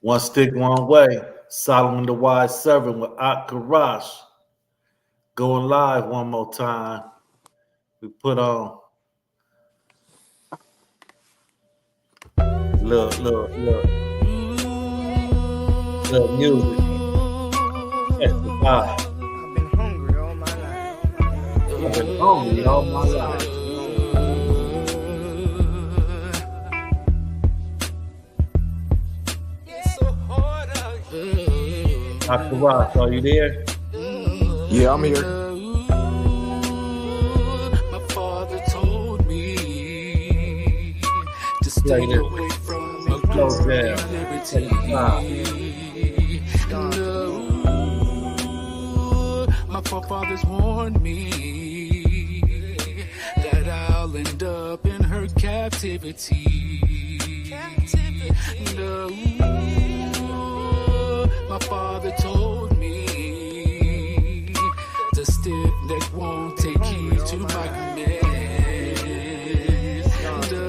One stick, one way. Solomon the wise servant with Karash. Going live one more time. We put on little music. Catch the vibe. I've been hungry all my life. I've been hungry all my life. Karash, are you there? Yeah, I'm here. My father told me to stay Play this. away from a Slow girl down. named Take the time. No, my forefathers warned me that I'll end up in her captivity. No, my father told me the stiff neck won't take heed to my command. No,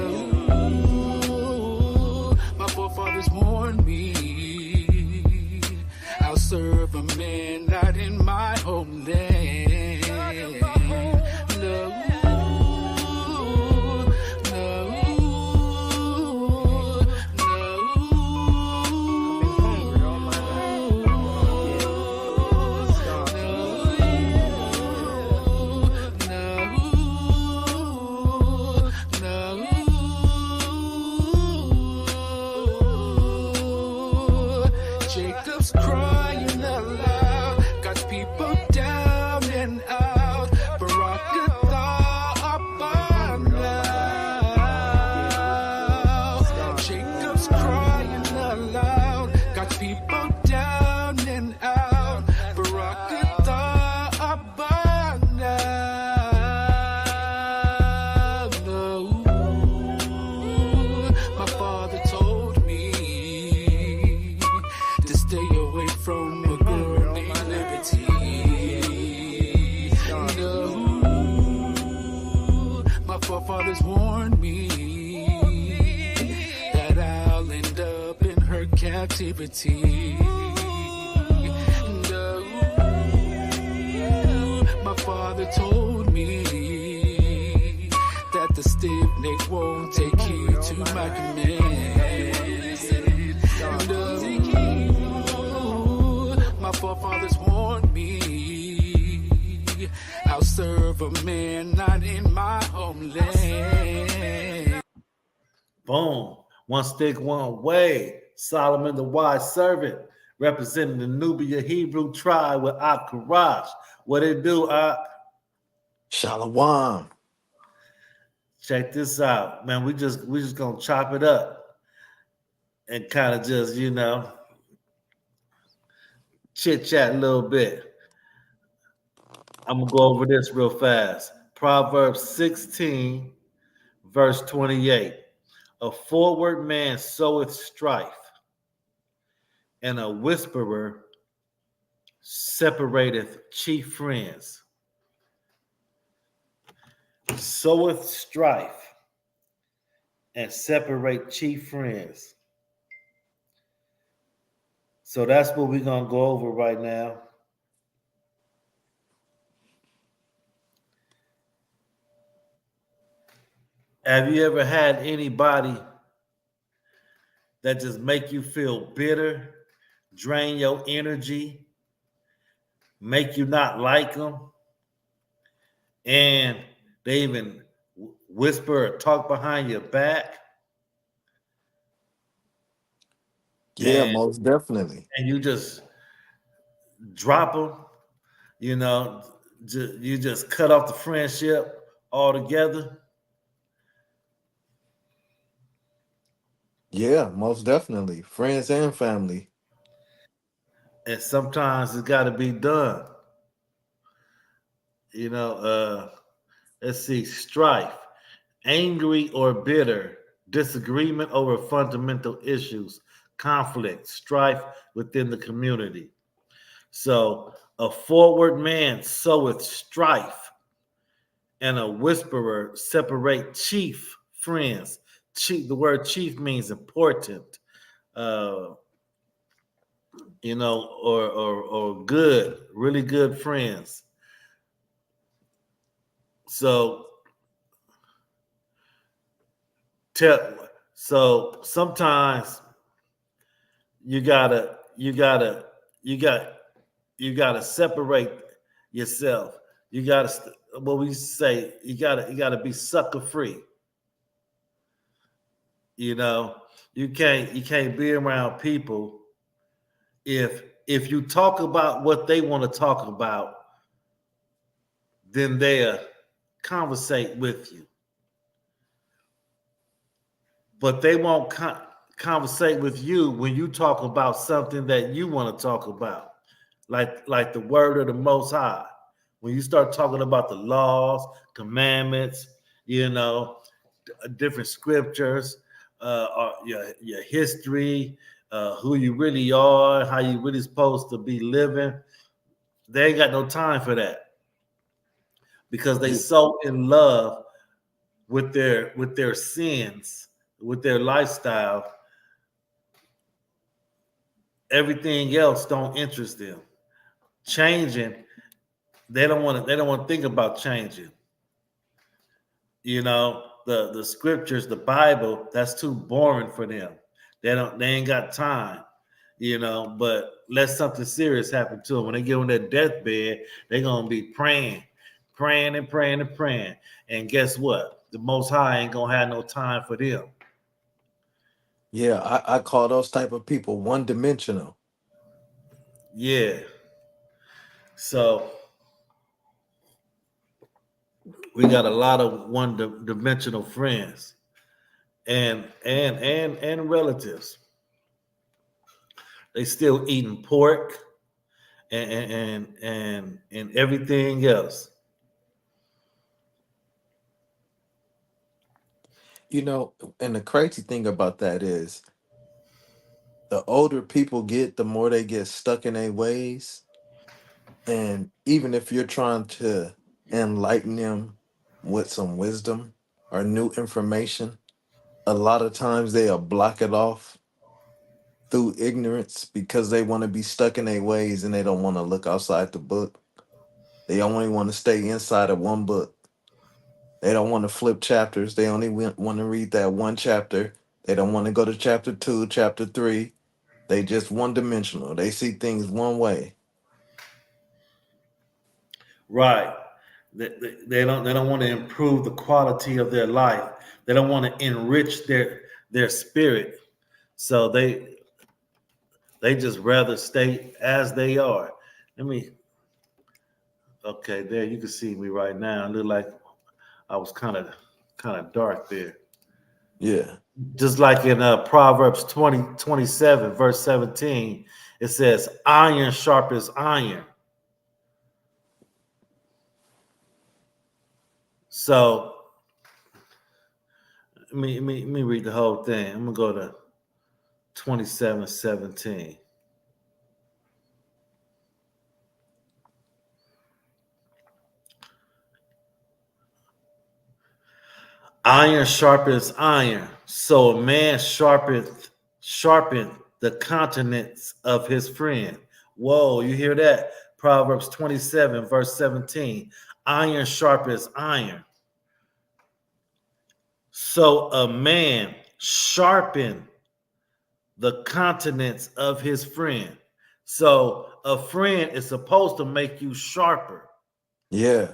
my forefathers warned me I'll serve a man not in my homeland. No, Jacob's crying aloud, God's people down and out. Barakatah upon now. Jacob's crying aloud, God's people down and out. Barakatah upon now. No, my father told me to stay away from a girl named Liberty. No, my forefathers warned me that I'll end up in her captivity. No, my father told me that the stiff neck won't take heed to my command. No, my forefathers warned me I'll serve a man not in my homeland. Boom. One stick, one way. Solomon the wise servant, representing the Nubia Hebrew tribe with Karash. What it do, Shalom. Check this out, man. We just gonna chop it up and kind of just, chit chat a little bit. I'm gonna go over this real fast. Proverbs 16, verse 28. A forward man soweth strife, and a whisperer separateth chief friends. Soweth strife and separate chief friends. So that's what we're gonna go over right now. Have you ever had anybody that just make you feel bitter, drain your energy, make you not like them, and they even whisper or talk behind your back? Yeah, and, most definitely. and you just drop them, you just cut off the friendship altogether. Yeah, most definitely. Friends and family. And sometimes it's got to be done. Let's see, strife, angry or bitter, disagreement over fundamental issues, conflict, strife within the community. So a forward man soweth strife, and a whisperer separate chief friends. Chief, the word chief means important. or good, really good friends. So tell so sometimes you gotta you gotta you got you gotta separate yourself. You gotta what we say. You gotta be sucker free. You know, you can't be around people if you talk about what they want to talk about, then they'll conversate with you, but they won't conversate with you when you talk about something that you want to talk about, like the word of the Most High. When you start talking about the laws, commandments, you know, different scriptures, or your history, who you really are, how you really supposed to be living. They ain't got no time for that because they Yeah, so in love with their sins, with their lifestyle. Everything else don't interest them. Changing, they don't want to think about changing. The scriptures, the Bible, that's too boring for them. They ain't got time. But let something serious happen to them. When they get on their deathbed, they're gonna be praying, praying and praying and praying. And guess what? The Most High ain't gonna have no time for them. yeah. I call those type of people one dimensional. Yeah. So we got a lot of one dimensional friends and relatives. They still eating pork and everything else. And the crazy thing about that is the older people get, the more they get stuck in their ways. And even if you're trying to enlighten them with some wisdom or new information, a lot of times they'll block it off through ignorance because they want to be stuck in their ways and they don't want to look outside the book. They only want to stay inside of one book. They don't want to flip chapters. They only want to read that one chapter. They don't want to go to chapter two, chapter three. They just one dimensional. They see things one way. Right. They don't want to improve the quality of their life. They don't want to enrich their spirit. So they just rather stay as they are. Let me Okay, there you can see me right now. I look like I was kind of dark there. Yeah. Just like in Proverbs 20:27, verse 17, it says, iron sharpens iron. So let me read the whole thing. I'm gonna go to 27:17. Iron sharpens iron, so a man sharpeneth the countenance of his friend. Whoa, you hear that? Proverbs 27, verse 17. Iron sharpens iron. So a man sharpen the countenance of his friend. So a friend is supposed to make you sharper, Yeah.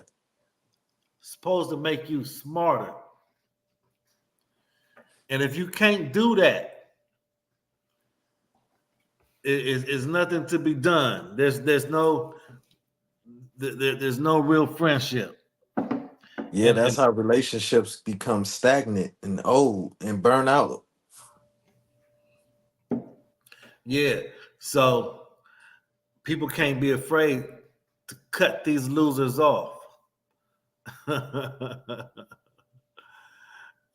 supposed to make you smarter. And if you can't do that, it's nothing to be done. There's no real friendship. Yeah, that's And how relationships become stagnant and old and burn out. yeah, so people can't be afraid to cut these losers off.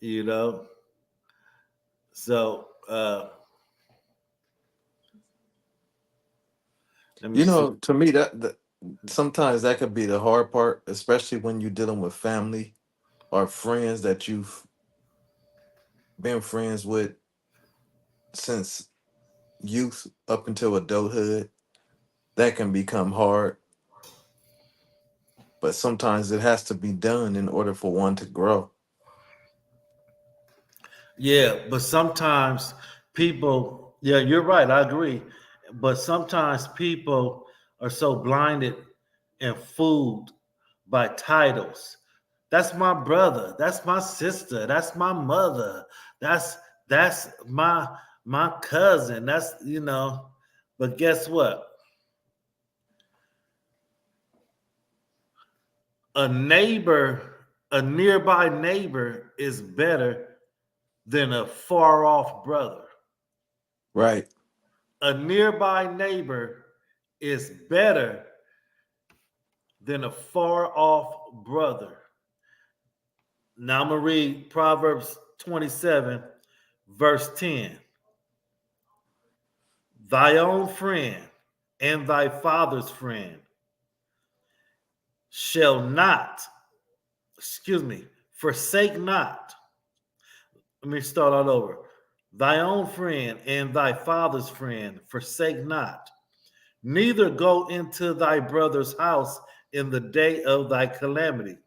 you know. So let me see. To me, that sometimes that could be the hard part, especially when you're dealing with family or friends that you've been friends with since youth up until adulthood, that can become hard, but sometimes it has to be done in order for one to grow. Yeah, but sometimes people, yeah, you're right. I agree. But sometimes people are so blinded and fooled by titles. That's my brother. That's my sister. That's my mother. That's that's my cousin. That's But guess what? A neighbor, a nearby neighbor, is better than a far off brother. Right. A nearby neighbor is better than a far off brother. Now I'm going to read Proverbs 27, verse 10. Thy own friend and thy father's friend shall not, forsake not. Let me start all over. Thy own friend and thy father's friend forsake not, neither go into thy brother's house in the day of thy calamity.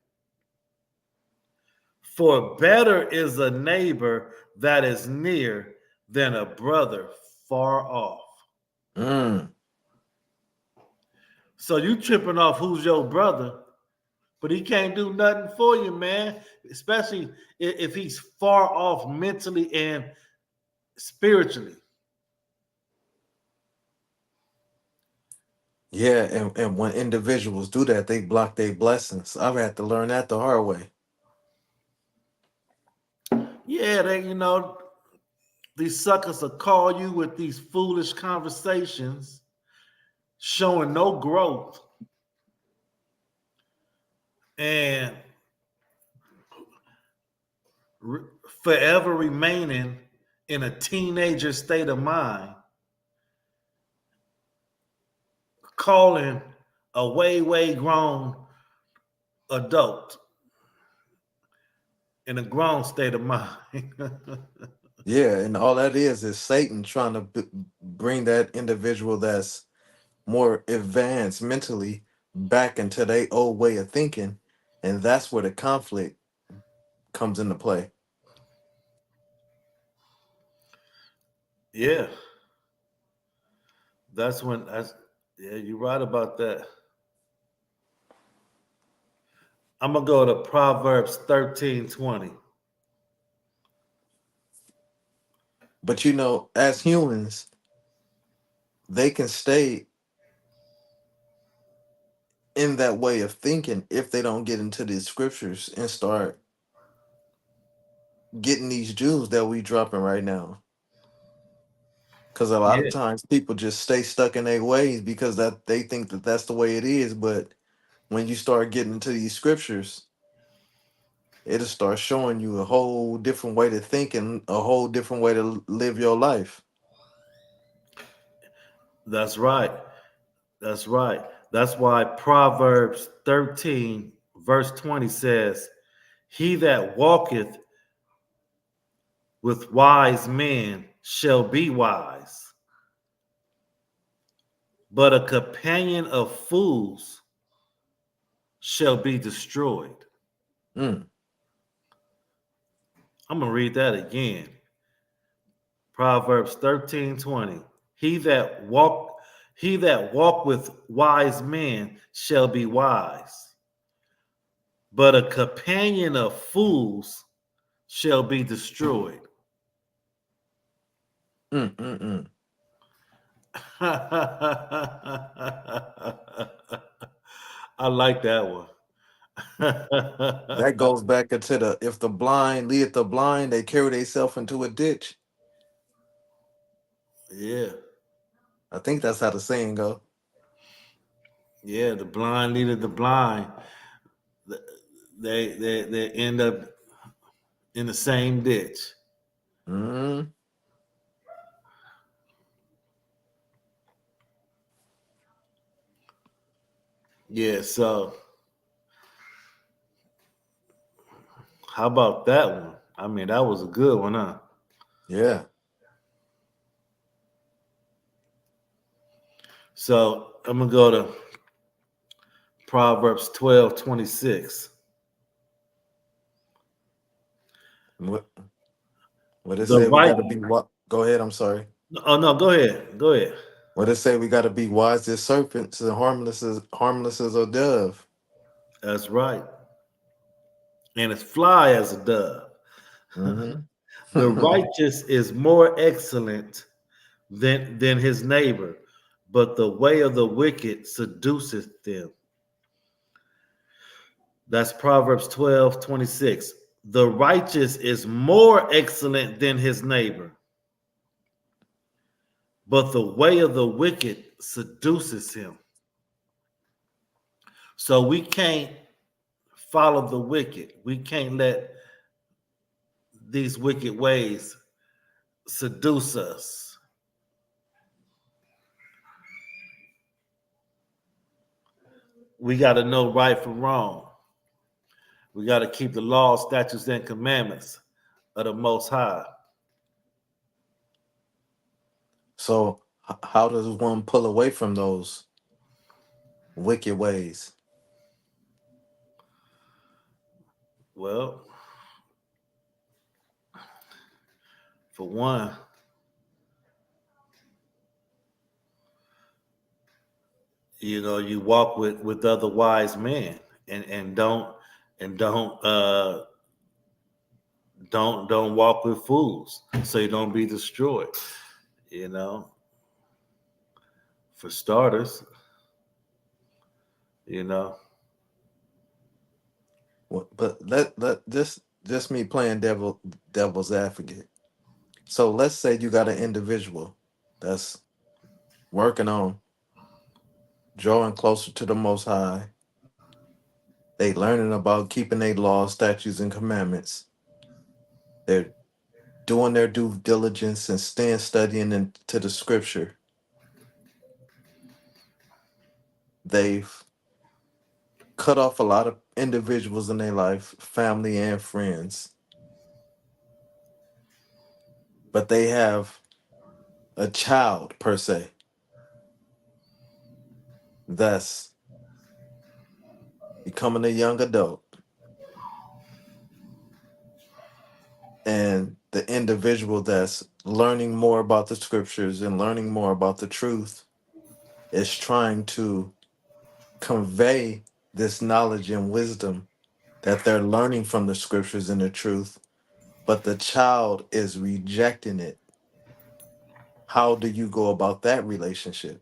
For better is a neighbor that is near than a brother far off. Mm. So you tripping off who's your brother, but he can't do nothing for you, man. Especially if he's far off mentally and spiritually. Yeah, and when individuals do that, they block their blessings. I've had to learn that the hard way. Yeah, these suckers will call you with these foolish conversations, showing no growth and forever remaining in a teenager state of mind, calling a way grown adult in a grown state of mind. Yeah, and all that is Satan trying to bring that individual that's more advanced mentally back into their old way of thinking, and that's where the conflict comes into play. Yeah, that's yeah, you're right about that. I'm gonna go to Proverbs 13:20. But as humans, they can stay in that way of thinking if they don't get into these scriptures and start getting these jewels that we dropping right now. Because a lot of Yeah, times people just stay stuck in their ways because that they think that that's the way it is. But when you start getting into these scriptures, it'll start showing you a whole different way to think and a whole different way to live your life. that's right. That's right. That's why Proverbs 13, verse 20 says, He that walketh with wise men shall be wise, but a companion of fools shall be destroyed. Mm, I'm going to read that again. Proverbs 13:20. He that walk with wise men shall be wise, but a companion of fools shall be destroyed. mm. I like that one. That goes back into the if the blind lead the blind, they carry themselves into a ditch. Yeah, I think that's how the saying go. yeah. The blind leadeth the blind. They end up in the same ditch. Mm, Yeah. So how about that one? I mean, that was a good one, huh? yeah. So I'm gonna go to Proverbs 12:26. What what it The say we right. gotta be what? Go ahead, I'm sorry. Oh no, go ahead. Go ahead. What it say we gotta be wise as serpents and harmless as a dove. That's right. And it's fly as a dove. Mm-hmm. The righteous is more excellent than his neighbor, but the way of the wicked seduceth them. That's Proverbs 12:26. The righteous is more excellent than his neighbor, but the way of the wicked seduces him. So we can't follow the wicked. We can't let these wicked ways seduce us. We got to know right from wrong. We got to keep the law, statutes, and commandments of the Most High. So how does one pull away from those wicked ways? Well, for one, you walk with other wise men, and don't walk with fools, so you don't be destroyed. You know, for starters, you know. But let just me playing devil's advocate. So let's say you got an individual that's working on drawing closer to the Most High. They learning about keeping their laws, statutes, and commandments. They're doing their due diligence and staying studying into the scripture. They've cut off a lot of individuals in their life, family and friends, but they have a child per se that's becoming a young adult, and the individual that's learning more about the scriptures and learning more about the truth is trying to convey this knowledge and wisdom that they're learning from the scriptures and the truth, but the child is rejecting it. How do you go about that relationship?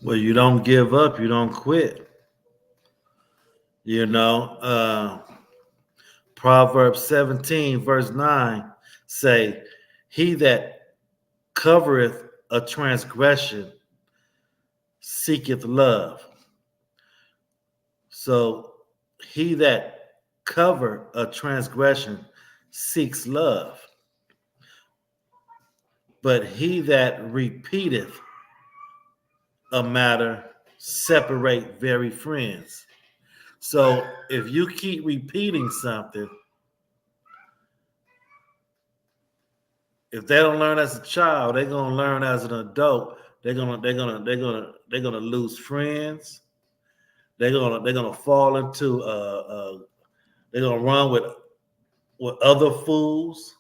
Well, you don't give up, you don't quit. You know, Proverbs 17, verse 9 say, he that covereth a transgression seeketh love. So he that cover a transgression seeks love, but he that repeateth a matter separate very friends. So if you keep repeating something, if they don't learn as a child, they're gonna learn as an adult. They're gonna lose friends. They're gonna fall into they're gonna run with other fools,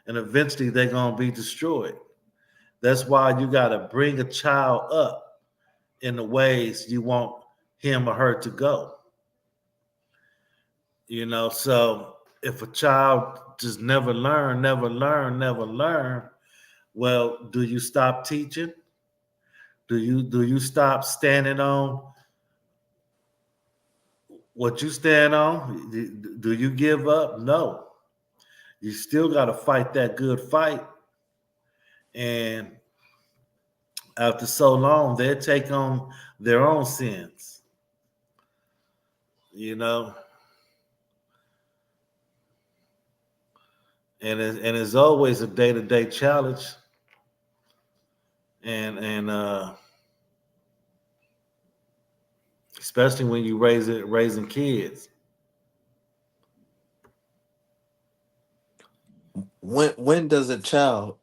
and eventually they're gonna be destroyed. That's why you gotta bring a child up in the ways you want him or her to go. So if a child just never learn, well, do you stop teaching? Do you stop standing on what you stand on? Do you give up? No. You still got to fight that good fight. And after so long, they'll take on their own sins. You know, and it's always a day to day challenge. And especially when you raising kids. When does a child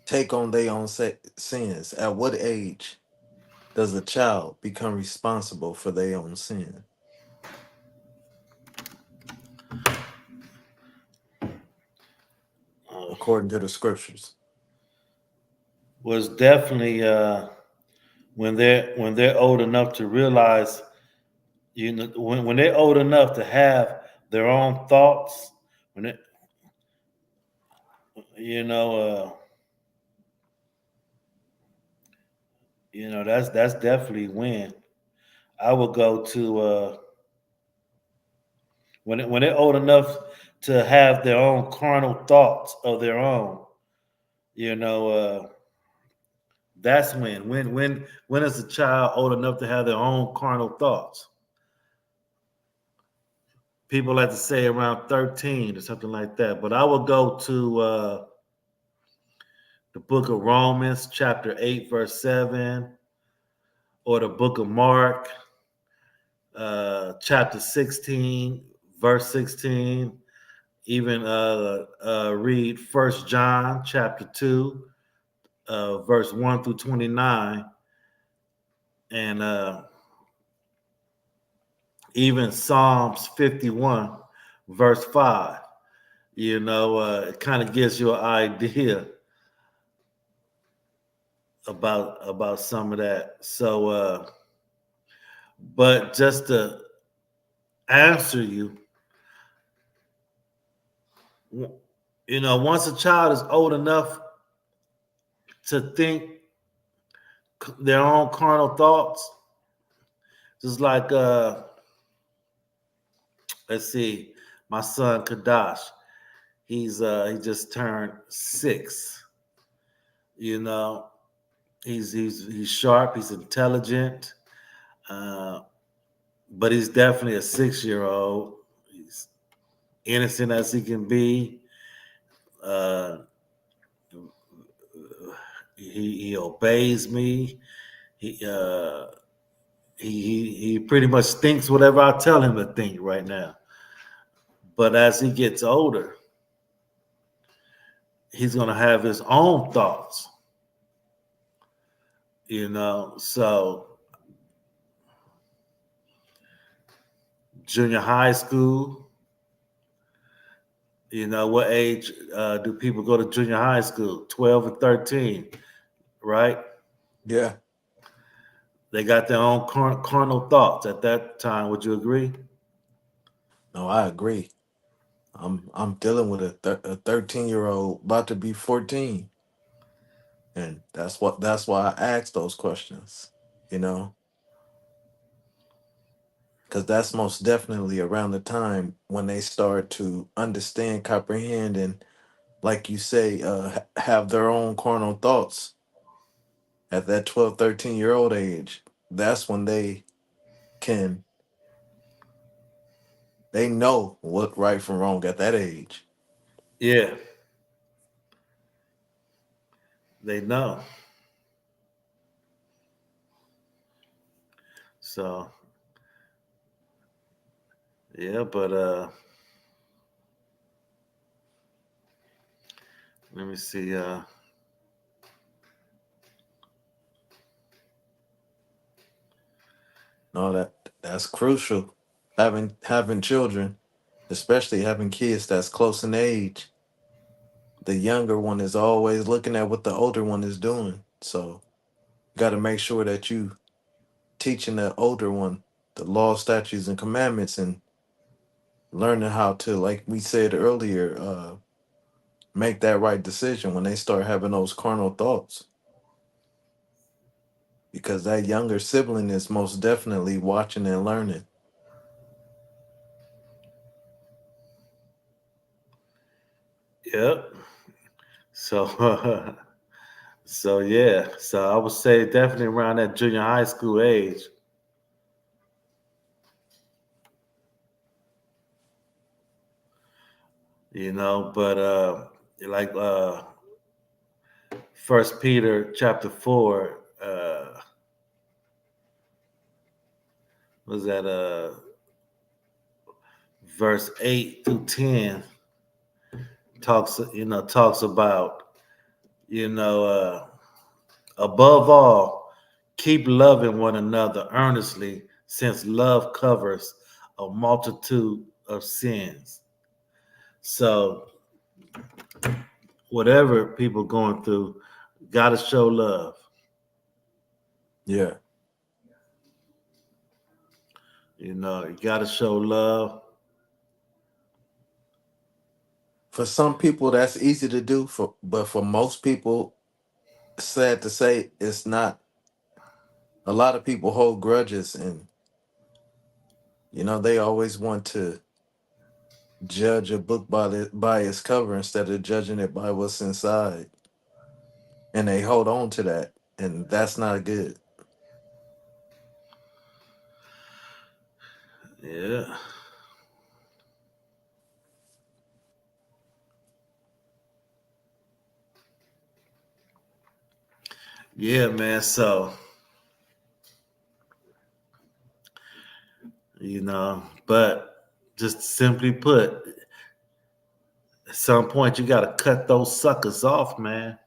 take on their own sins? At what age does a child become responsible for their own sin, according to the scriptures? Was definitely when they're old enough to realize, when they're old enough to have their own thoughts, when it, you know uh, that's definitely when I would go to when they're old enough to have their own carnal thoughts of their own. You know, that's when is a child old enough to have their own carnal thoughts? People like to say around 13 or something like that. But I will go to the book of Romans, chapter 8, verse 7, or the book of Mark, chapter 16, verse 16. Even read First John, chapter 2, verse 1 through 29, and even Psalms 51, verse 5. It kind of gives you an idea about some of that. So, but just to answer you, once a child is old enough to think their own carnal thoughts, just like let's see, my son Kadash, he just turned 6. You know, he's sharp, he's intelligent, uh, but he's definitely a 6-year old. He's innocent as he can be. Uh, he obeys me. He he pretty much thinks whatever I tell him to think right now. But as he gets older, he's gonna have his own thoughts. So junior high school. What age do people go to junior high school? 12 and 13, right? Yeah, They got their own carnal thoughts at that time. Would you agree? no, I agree. I'm dealing with a 13-year-old about to be 14, and that's why I ask those questions. You know, because that's most definitely around the time when they start to understand, comprehend, and like you say, have their own carnal thoughts at that 12, 13-year old age. That's when can they know what right from wrong at that age. Yeah, they know. So yeah, but let me see. No, that's crucial. Having children, especially having kids that's close in age, the younger one is always looking at what the older one is doing. So you got to make sure that you teaching the older one the law, statutes, and commandments, and learning how to, like we said earlier, make that right decision when they start having those carnal thoughts. Because that younger sibling is most definitely watching and learning. Yep. So so yeah. So I would say definitely around that junior high school age. But like First Peter chapter 4, was that verse 8 through 10 talks about You know, above all, keep loving one another earnestly, since love covers a multitude of sins. So, whatever people going through, gotta show love. Yeah. You gotta show love. For some people that's easy to do, but for most people, sad to say, it's not. A lot of people hold grudges, and they always want to judge a book by its cover instead of judging it by what's inside, and they hold on to that, and that's not good. Yeah, yeah, man. So, but just simply put, at some point you gotta cut those suckers off, man.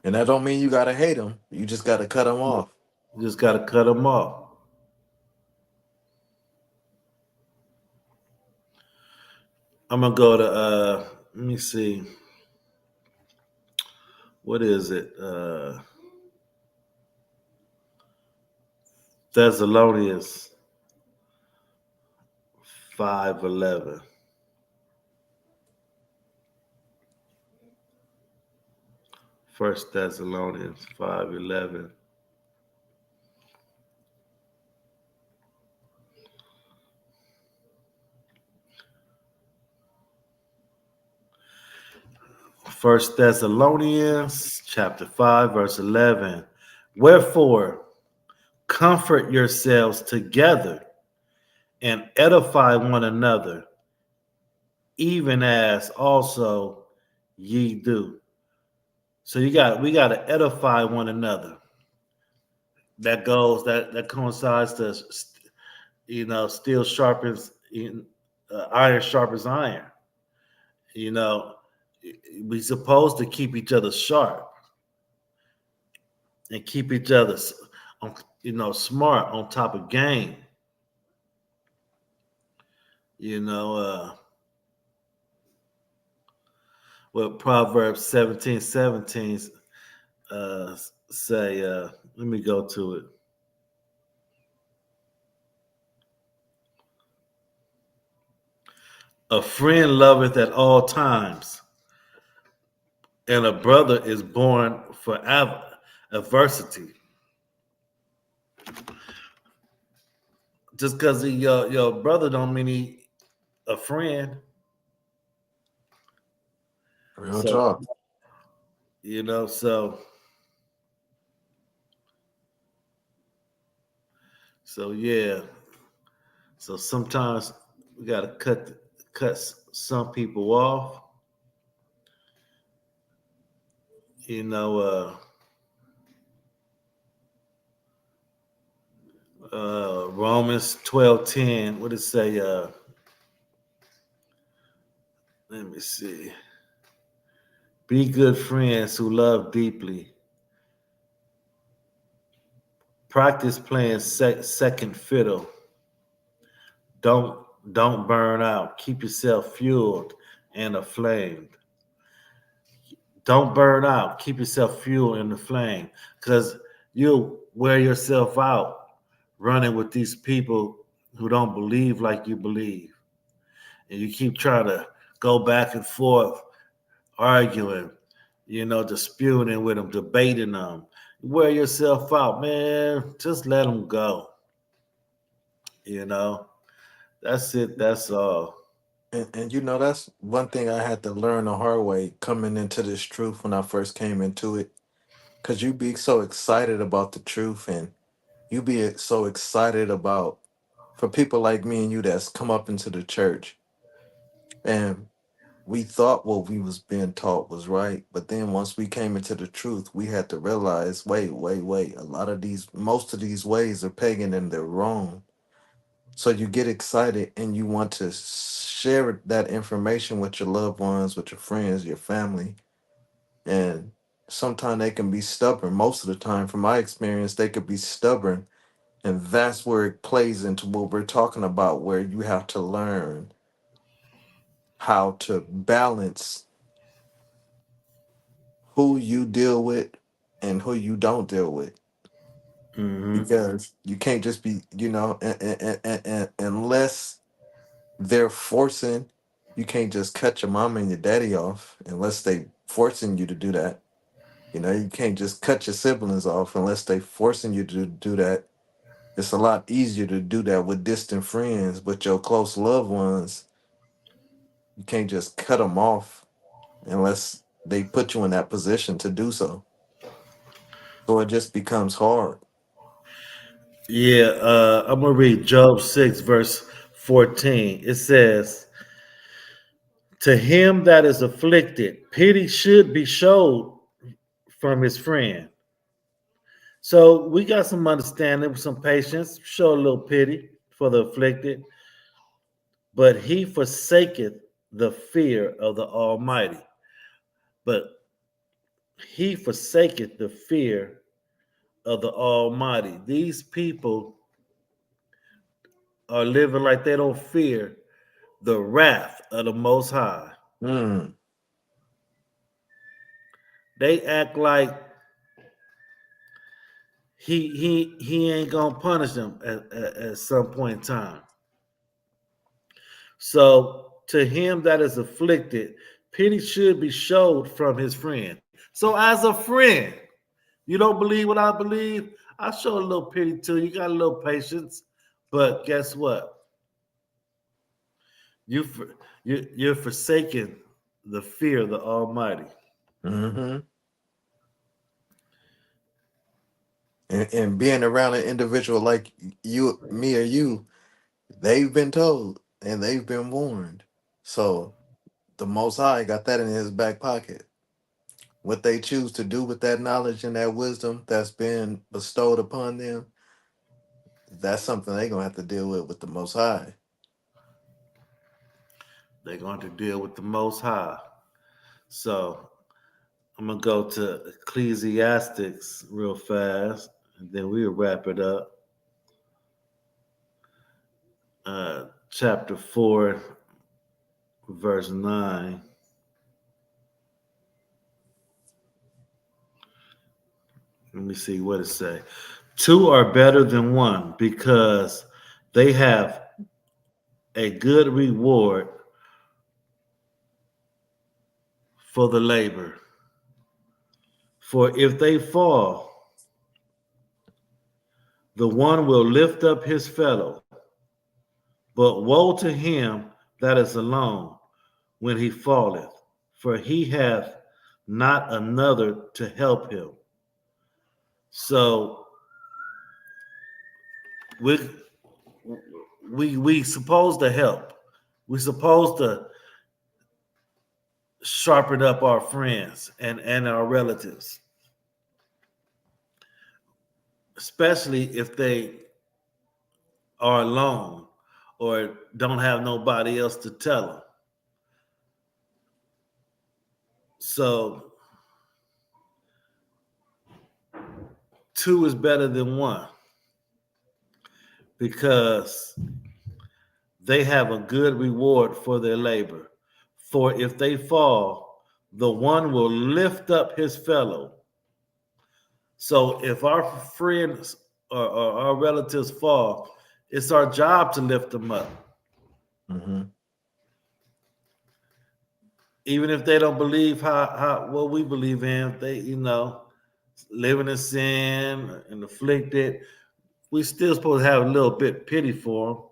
And that don't mean you gotta hate them. You just gotta cut them off. You just gotta cut them off. I'm gonna go to let me see, what is it? Thessalonians 5:11. First Thessalonians 5:11. First Thessalonians chapter 5, verse 11. Wherefore, comfort yourselves together and edify one another, even as also ye do. So we got to edify one another. That coincides to steel sharpens iron sharpens iron. You know, we supposed to keep each other sharp and keep each other on smart on top of game. You know, what Proverbs 17:17 say. Let me go to it. A friend loveth at all times, and a brother is born for adversity. Just because he your brother don't mean he a friend. Real So talk. so yeah. So sometimes we gotta cut some people off. You know, Romans 12:10. What does it say? Let me see. Be good friends who love deeply. Practice playing second fiddle. Don't don't burn out. Keep yourself fueled and aflamed. Don't burn out. Keep yourself fueled and aflamed, because you'll wear yourself out running with these people who don't believe like you believe, and you keep trying to go back and forth, arguing, disputing with them, debating them. You wear yourself out, man. Just let them go. You know, that's it. That's all. And that's one thing I had to learn the hard way coming into this truth when I first came into it. Cause you be so excited about the truth, and you be so excited about, for people like me and you that's come up into the church, and we thought what we was being taught was right, but then once we came into the truth, we had to realize, wait, a lot of most of these ways are pagan and they're wrong. So you get excited and you want to share that information with your loved ones, with your friends, your family. And sometimes they can be stubborn. Most of the time, from my experience, they could be stubborn. And that's where it plays into what we're talking about, where you have to learn how to balance who you deal with and who you don't deal with. Mm-hmm. Because you can't just be, unless they're forcing, you can't just cut your mama and your daddy off unless they forcing you to do that. You can't just cut your siblings off unless they forcing you to do that. It's a lot easier to do that with distant friends, but your close loved ones, you can't just cut them off unless they put you in that position to do so. So it just becomes hard. Yeah, I'm gonna read Job 6, verse 14. It says, "To him that is afflicted, pity should be showed from his friend." So we got some understanding, some patience, show a little pity for the afflicted, but he forsaketh the fear of the Almighty. But he forsaketh the fear of the Almighty. These people are living like they don't fear the wrath of the Most High. Mm, They act like he ain't gonna punish them at some point in time. So to him that is afflicted, pity should be showed from his friend. So as a friend, you don't believe what I believe, I show a little pity to you. You got a little patience, but guess what? You you're forsaking the fear of the Almighty. hmm and being around an individual like you, me, or you, they've been told and they've been warned. So the Most High got that in his back pocket. What they choose to do with that knowledge and that wisdom that's been bestowed upon them, that's something they're gonna have to deal with the Most High. They're going to deal with the Most High. So I'm gonna go to Ecclesiastics real fast, and then we'll wrap it up. Chapter 4, verse 9. Let me see what it say. Two are better than one because they have a good reward for the labor. For if they fall, the one will lift up his fellow. But woe to him that is alone when he falleth, for he hath not another to help him. So we we supposed to help. We supposed to sharpen up our friends and our relatives, especially if they are alone or don't have nobody else to tell them. So two is better than one because they have a good reward for their labor. For if they fall, the one will lift up his fellow. So if our friends or our relatives fall, it's our job to lift them up. hmm Even if they don't believe how what we believe in, if they, living in sin and afflicted, we still supposed to have a little bit pity for them.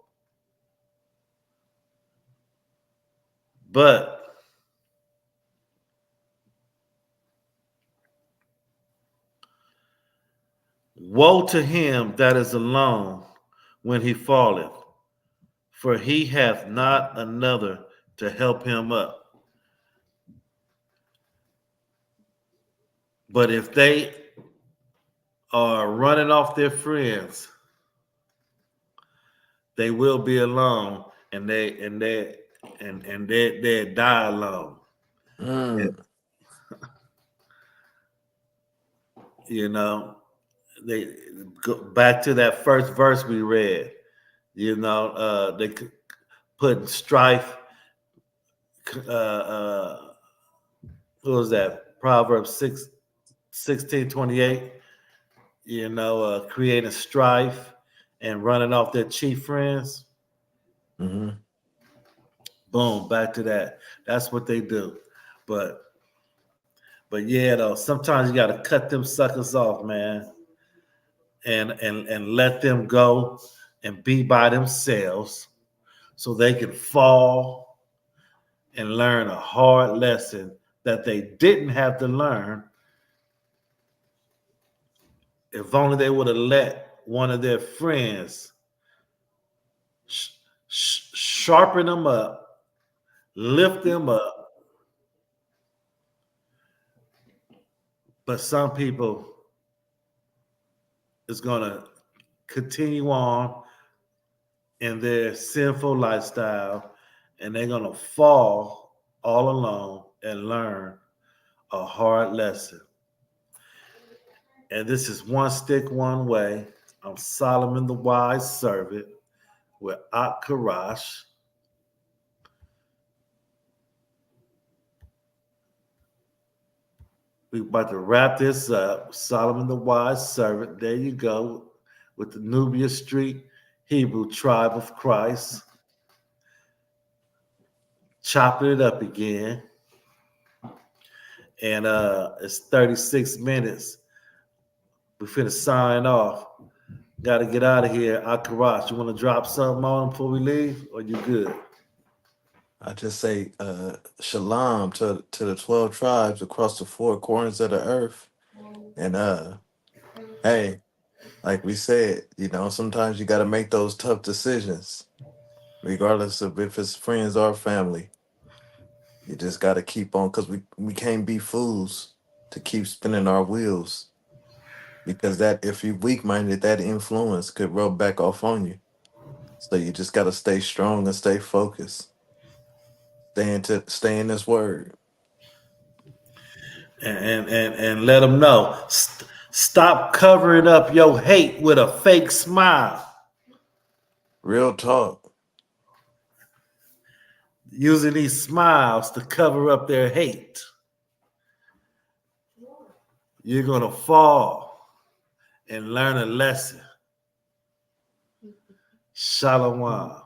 But woe to him that is alone when he falleth, for he hath not another to help him up. But if they are running off their friends, they will be alone, and they die alone. Mm, You know, they go back to that first verse we read. They put strife. What was that? Proverbs 16:28. Creating strife and running off their chief friends. mm-hmm. Boom, back to that. That's what they do. But but yeah, though, sometimes you gotta cut them suckers off, man, and let them go and be by themselves so they can fall and learn a hard lesson that they didn't have to learn if only they would have let one of their friends sharpen them up, lift them up. But some people is gonna continue on in their sinful lifestyle, and they're gonna fall all alone and learn a hard lesson. And this is One Stick, One Way. I'm Solomon the Wise Servant with Karash. We're about to wrap this up. Solomon the Wise Servant. There you go. With the Nubia Street Hebrew Tribe of Christ. Chopping it up again. And it's 36 minutes. We finna sign off. Got to get out of here. Karash, you want to drop something on them before we leave? Or you good? I just say shalom to the 12 tribes across the four corners of the earth. And hey, like we said, sometimes you got to make those tough decisions, regardless of if it's friends or family. You just got to keep on, because we can't be fools to keep spinning our wheels, because that if you're weak minded, that influence could rub back off on you. So you just got to stay strong and stay focused. Stay in this word. And let them know. Stop covering up your hate with a fake smile. Real talk. Using these smiles to cover up their hate. You're going to fall and learn a lesson. Shalom.